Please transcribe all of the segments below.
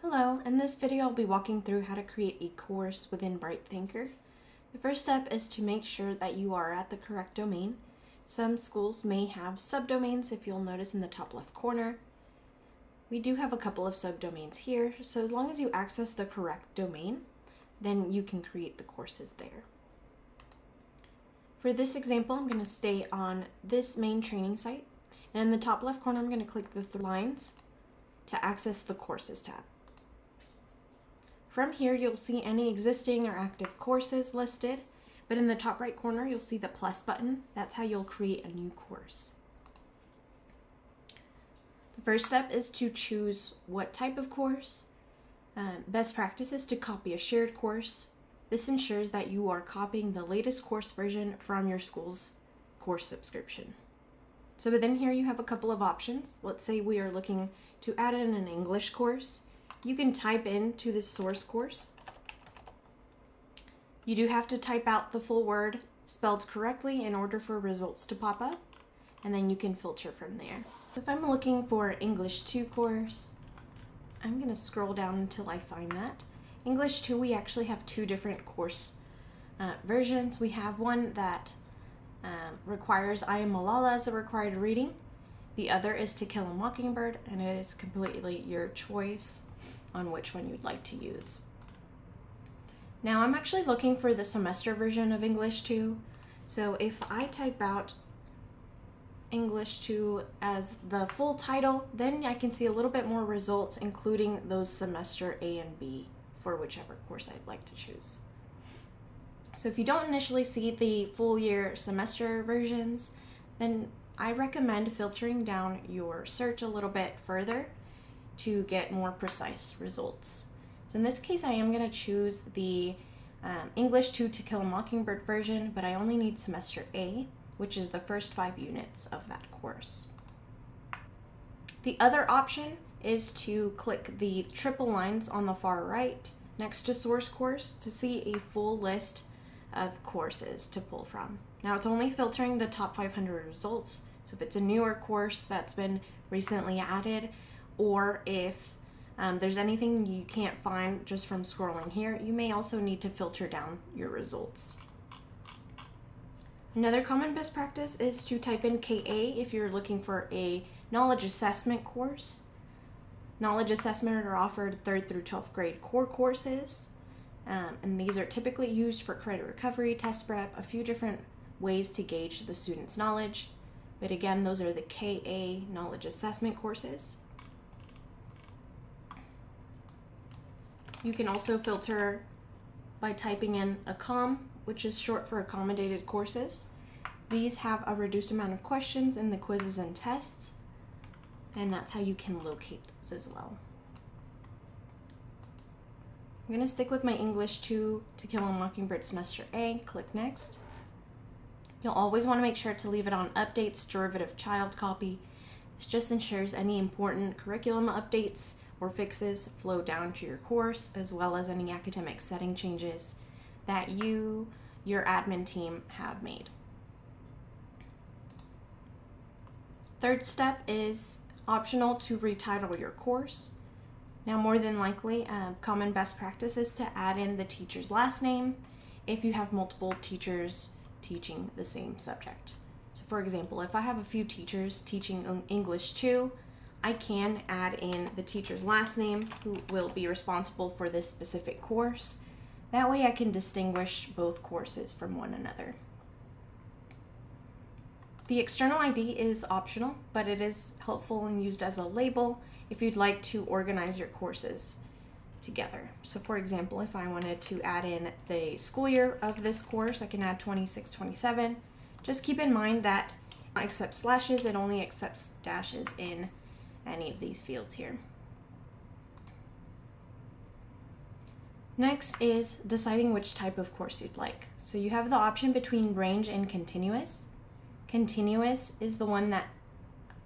Hello, in this video I'll be walking through how to create a course within BrightThinker. The first step is to make sure that you are at the correct domain. Some schools may have subdomains, if you'll notice in the top left corner. We do have a couple of subdomains here, so as long as you access the correct domain, then you can create the courses there. For this example, I'm going to stay on this main training site, and in the top left corner I'm going to click the three lines to access the Courses tab. From here, you'll see any existing or active courses listed, but in the top right corner, you'll see the plus button. That's how you'll create a new course. The first step is to choose what type of course. Best practice is to copy a shared course. This ensures that you are copying the latest course version from your school's course subscription. So within here, you have a couple of options. Let's say we are looking to add in an English course. You can type into this source course. You do have to type out the full word spelled correctly in order for results to pop up, and then you can filter from there. If I'm looking for English 2 course, I'm going to scroll down until I find that. English 2, we actually have two different course versions. We have one that requires I Am Malala as a required reading. The other is To Kill a Mockingbird, and it is completely your choice on which one you'd like to use. Now I'm actually looking for the semester version of English 2. So if I type out English 2 as the full title, then I can see a little bit more results, including those semester A and B for whichever course I'd like to choose. So if you don't initially see the full year semester versions, then I recommend filtering down your search a little bit further to get more precise results. So in this case, I am going to choose the English 2 To Kill a Mockingbird version, but I only need semester A, which is the first 5 units of that course. The other option is to click the triple lines on the far right next to source course to see a full list of courses to pull from. Now it's only filtering the top 500 results, so if it's a newer course that's been recently added, or if there's anything you can't find just from scrolling here, you may also need to filter down your results. Another common best practice is to type in KA if you're looking for a knowledge assessment course. Knowledge assessment are offered 3rd through 12th grade core courses, and these are typically used for credit recovery, test prep, a few different ways to gauge the student's knowledge. But again, those are the KA knowledge assessment courses. You can also filter by typing in ACCOM, which is short for accommodated courses. These have a reduced amount of questions in the quizzes and tests, and that's how you can locate those as well. I'm going to stick with my English 2 To Kill a Mockingbird semester A, click Next. You'll always want to make sure to leave it on Updates Derivative Child Copy. This just ensures any important curriculum updates or fixes flow down to your course, as well as any academic setting changes that your admin team have made. Third step is optional to retitle your course. Now, more than likely, a common best practice is to add in the teacher's last name if you have multiple teachers teaching the same subject. So for example, if I have a few teachers teaching English 2, I can add in the teacher's last name who will be responsible for this specific course. That way I can distinguish both courses from one another. The external ID is optional, but it is helpful and used as a label if you'd like to organize your courses together. So for example, if I wanted to add in the school year of this course, I can add 26-27. Just keep in mind that it accepts slashes, it only accepts dashes in any of these fields here. Next is deciding which type of course you'd like. So you have the option between range and continuous. Continuous is the one that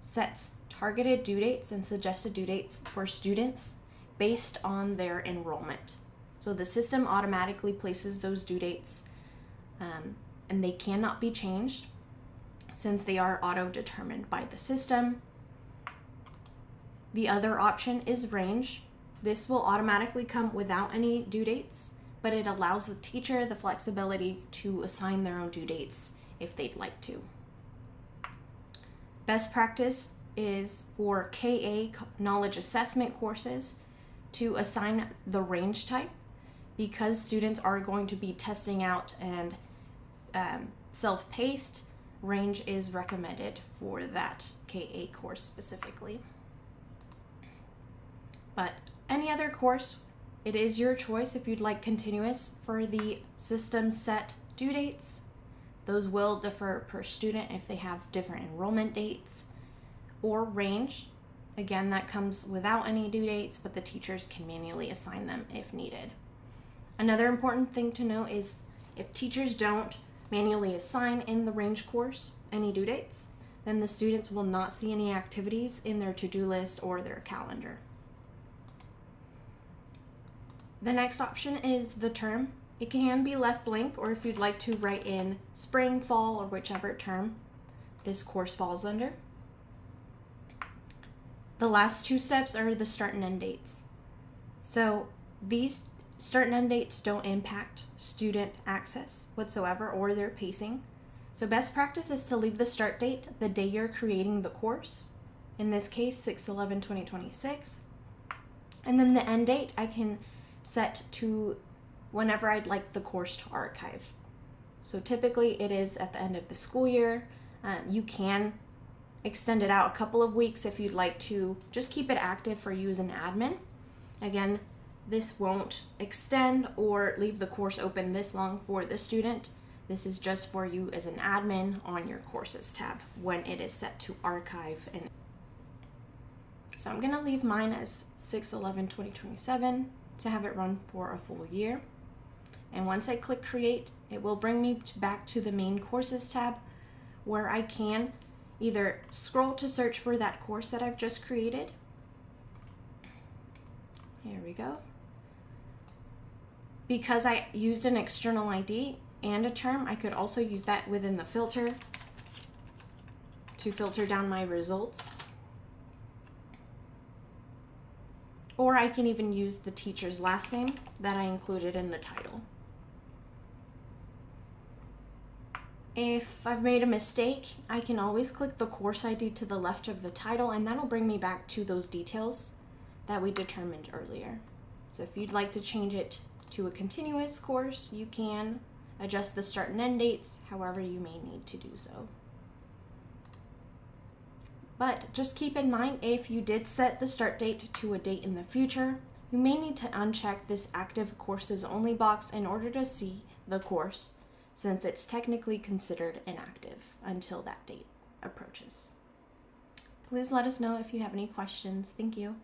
sets targeted due dates and suggested due dates for students based on their enrollment. So the system automatically places those due dates and they cannot be changed since they are auto-determined by the system. The other option is range. This will automatically come without any due dates, but it allows the teacher the flexibility to assign their own due dates if they'd like to. Best practice is for KA knowledge assessment courses to assign the range type, because students are going to be testing out and self-paced. Range is recommended for that KA course specifically. But any other course, it is your choice if you'd like continuous for the system set due dates. Those will differ per student if they have different enrollment dates, or range. Again, that comes without any due dates, but the teachers can manually assign them if needed. Another important thing to note is if teachers don't manually assign in the range course any due dates, then the students will not see any activities in their to-do list or their calendar. The next option is the term. It can be left blank, or if you'd like to write in spring, fall, or whichever term this course falls under. The last two steps are the start and end dates. So these start and end dates don't impact student access whatsoever or their pacing. So best practice is to leave the start date the day you're creating the course, in this case 6/11/2026, and then the end date I can set to whenever I'd like the course to archive. So typically it is at the end of the school year. You can extend it out a couple of weeks if you'd like to just keep it active for you as an admin. Again, this won't extend or leave the course open this long for the student. This is just for you as an admin on your courses tab when it is set to archive. And so I'm gonna leave mine as 6/11/2027 to have it run for a full year. And once I click create, it will bring me back to the main courses tab, where I can either scroll to search for that course that I've just created. Here we go. Because I used an external ID and a term, I could also use that within the filter to filter down my results. Or I can even use the teacher's last name that I included in the title. If I've made a mistake, I can always click the course ID to the left of the title, and that'll bring me back to those details that we determined earlier. So if you'd like to change it to a continuous course, you can adjust the start and end dates however you may need to do so. But just keep in mind, if you did set the start date to a date in the future, you may need to uncheck this active courses only box in order to see the course, since it's technically considered inactive until that date approaches. Please let us know if you have any questions. Thank you.